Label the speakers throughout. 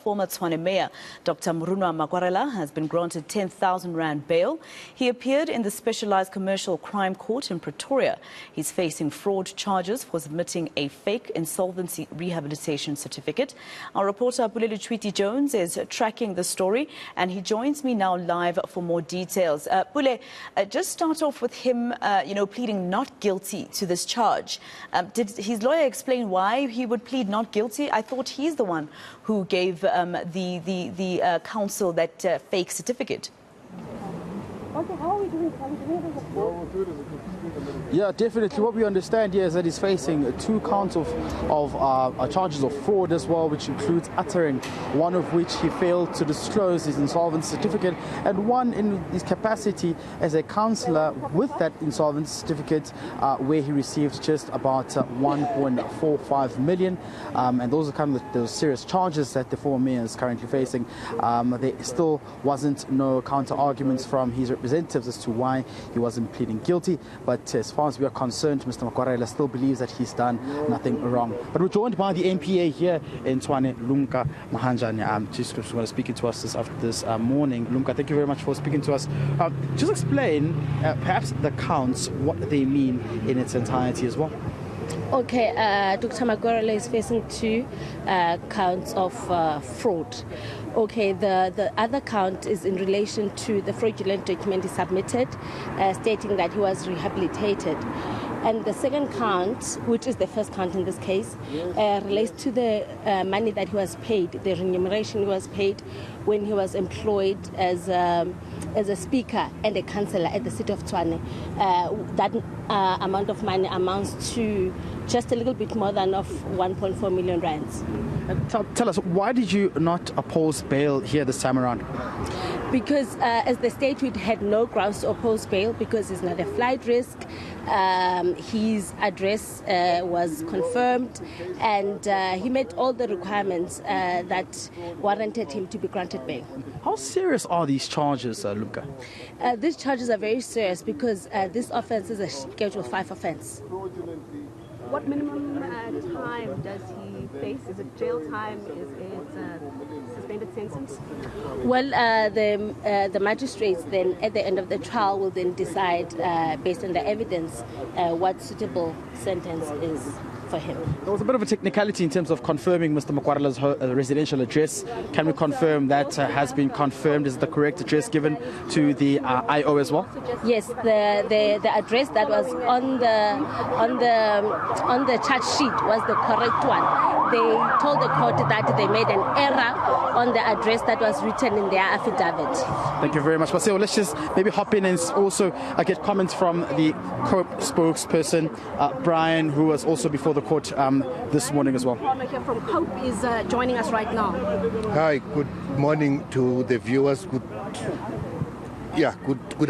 Speaker 1: Former Tshwane Mayor Dr. Murunwa Makwarela has been granted 10,000 rand bail. He appeared in the Specialised Commercial Crime Court in Pretoria. He's facing fraud charges for submitting a fake insolvency rehabilitation certificate. Our reporter Pule Letshwiti-Jones is tracking the story, and he joins me now live for more details. Pule, just start off with him, pleading not guilty to this charge. Did his lawyer explain why he would plead not guilty? I thought he's the one who gave the council that fake certificate.
Speaker 2: Okay, how are we doing?
Speaker 3: Yeah, definitely. What we understand here is that he's facing 2 counts of charges of fraud as well, which includes uttering, one of which he failed to disclose his insolvency certificate, and one in his capacity as a councillor with that insolvency certificate, where he received just about 1.45 million. And those are kind of those serious charges that the former mayor is currently facing. There still wasn't no counter arguments from his representatives as to why he wasn't pleading guilty, but as far as we are concerned, Mr. Makwarela still believes that he's done nothing wrong. But we're joined by the NPA here in Tshwane, Lumka Mahanjane. Just want to speak to us this morning. Lumka, thank you very much for speaking to us. Just explain perhaps the counts, what they mean in its entirety as well.
Speaker 2: Okay, Dr. Makwarela is facing 2 counts of fraud. Okay, the other count is in relation to the fraudulent document he submitted, stating that he was rehabilitated. And the second count, which is the first count in this case, relates to the money that he was paid, the remuneration he was paid when he was employed as a speaker and a councillor at the city of Tshwane. That amount of money amounts to just a little bit more than of 1.4 million rands.
Speaker 3: Tell us, why did you not oppose bail here this time around?
Speaker 2: Because as the state, we had no grounds to oppose bail because he's not a flight risk. His address was confirmed, and he met all the requirements that warranted him to be granted bail.
Speaker 3: How serious are these charges, Luca?
Speaker 2: These charges are very serious because this offence is a Schedule 5 offence.
Speaker 4: What minimum time does he face? Is it jail time? Is it a suspended sentence?
Speaker 2: Well, the magistrates then at the end of the trial will then decide based on the evidence what suitable sentence is for him.
Speaker 3: There was a bit of a technicality in terms of confirming Mr. Makwarela's residential address. Can we confirm that has been confirmed? Is the correct address given to the IO as well?
Speaker 2: Yes, the address that was on the charge sheet was the correct one. They told the court that they made an error on the address that was written in their affidavit.
Speaker 3: Thank you very much. So let's just maybe hop in and also get comments from the COPE spokesperson, Brian, who was also before the court this morning as well.
Speaker 4: Here from COPE is joining us right now.
Speaker 5: Hi, good morning to the viewers. Good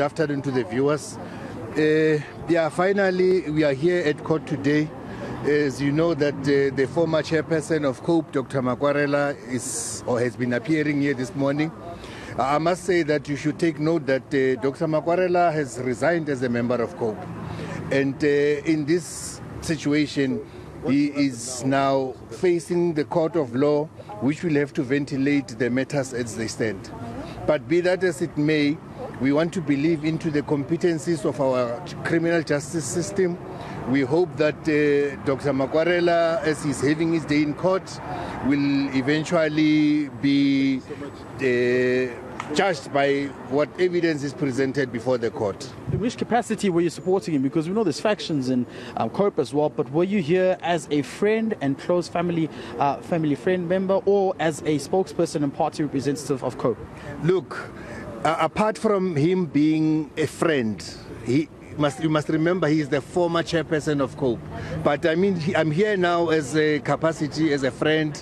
Speaker 5: afternoon to the viewers. Finally we are here at court today. As you know that the former chairperson of COPE, Dr. Makwarela, has been appearing here this morning. I must say that you should take note that Dr. Makwarela has resigned as a member of COPE. And in this situation, he is now facing the court of law, which will have to ventilate the matters as they stand. But be that as it may, we want to believe into the competencies of our criminal justice system. We hope that Dr. Makwarela, as he's having his day in court, will eventually be judged by what evidence is presented before the court.
Speaker 3: In which capacity were you supporting him? Because we know there's factions in COPE as well, but were you here as a friend and close family friend member, or as a spokesperson and party representative of COPE?
Speaker 5: Look, apart from him being a friend, you must remember he is the former chairperson of COPE. But I mean, I'm here now as a capacity, as a friend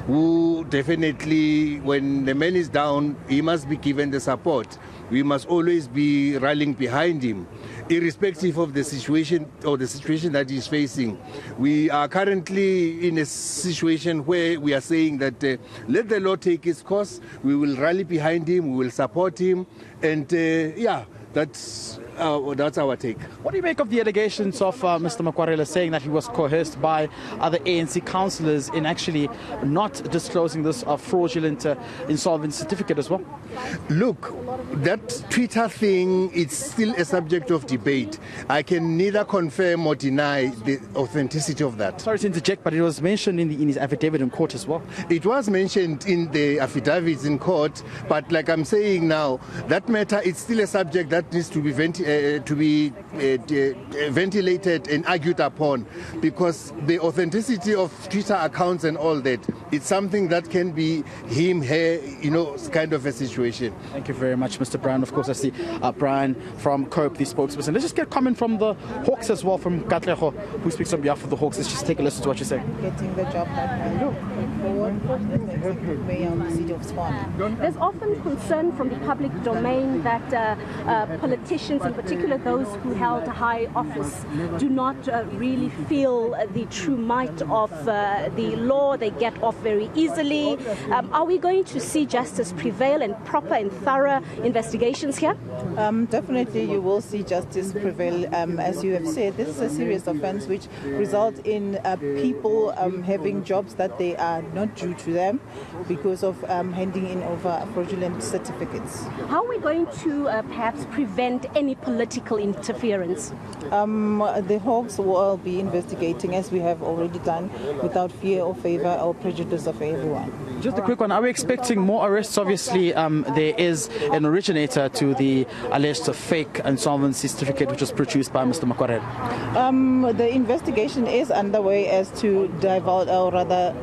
Speaker 5: who definitely, when the man is down, he must be given the support. We must always be rallying behind him, irrespective of the situation or the situation that he's facing. We are currently in a situation where we are saying that let the law take its course. We will rally behind him, we will support him, and that's That's our take.
Speaker 3: What do you make of the allegations of Mr. Makwarela saying that he was coerced by other ANC councillors in actually not disclosing this fraudulent insolvency certificate as well?
Speaker 5: Look, that Twitter thing, it's still a subject of debate. I can neither confirm or deny the authenticity of that.
Speaker 3: Sorry to interject, but it was mentioned in his affidavit in court as well.
Speaker 5: It was mentioned in the affidavits in court, but like I'm saying now, that matter is still a subject that needs to be ventilated and argued upon, because the authenticity of Twitter accounts and all that, it's something that can be him, her, kind of a situation.
Speaker 3: Thank you very much, Mr. Brown. Of course, I see Brian from COPE, the spokesperson. Let's just get a comment from the Hawks as well, from Katlego, who speaks on behalf of the Hawks. Let's just take a listen to what you're saying.
Speaker 6: Getting the job done forward, Mayor of the City of Tshwane.
Speaker 4: There's often concern from the public domain that politicians, in particular those who held high office, do not really feel the true might of the law. They get off very easily. Are we going to see justice prevail and proper and thorough investigations here?
Speaker 6: Definitely you will see justice prevail. As you have said, this is a serious offence which results in people having jobs that they are not due to them because of handing in over fraudulent certificates.
Speaker 4: How are we going to perhaps prevent any political interference?
Speaker 6: The Hawks will be investigating, as we have already done, without fear or favour or prejudice of everyone.
Speaker 3: Just a quick one. Are we expecting more arrests? Obviously, there is an originator to the alleged fake insolvency certificate which was produced by Mr. Makwarela.
Speaker 6: The investigation is underway as to divulge, or rather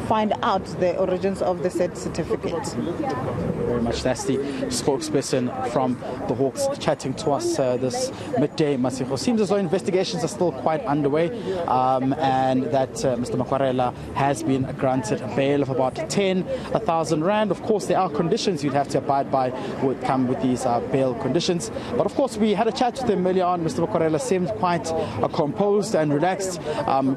Speaker 6: find out the origins of the said certificate.
Speaker 3: Very much. That's the spokesperson from the Hawks chatting to us this midday. Masiho. Seems as though investigations are still quite underway, and that Mr. Makwarela has been granted a bail of about 10,000 rand. Of course, there are conditions you'd have to abide by would come with these bail conditions. But of course, we had a chat with him earlier on. Mr. Makwarela seemed quite composed and relaxed,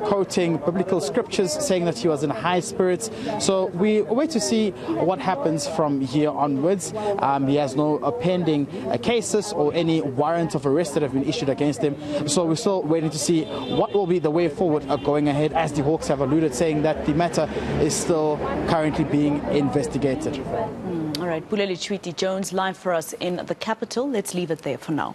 Speaker 3: quoting biblical scriptures, saying that he was in high spirits. So we wait to see what happens from here onwards. He has no pending cases or any warrant of arrest that have been issued against him. So we're still waiting to see what will be the way forward going ahead, as the Hawks have alluded, saying that the matter is still currently being investigated.
Speaker 1: All right, Pule Letshwiti-Jones live for us in the capital. Let's leave it there for now.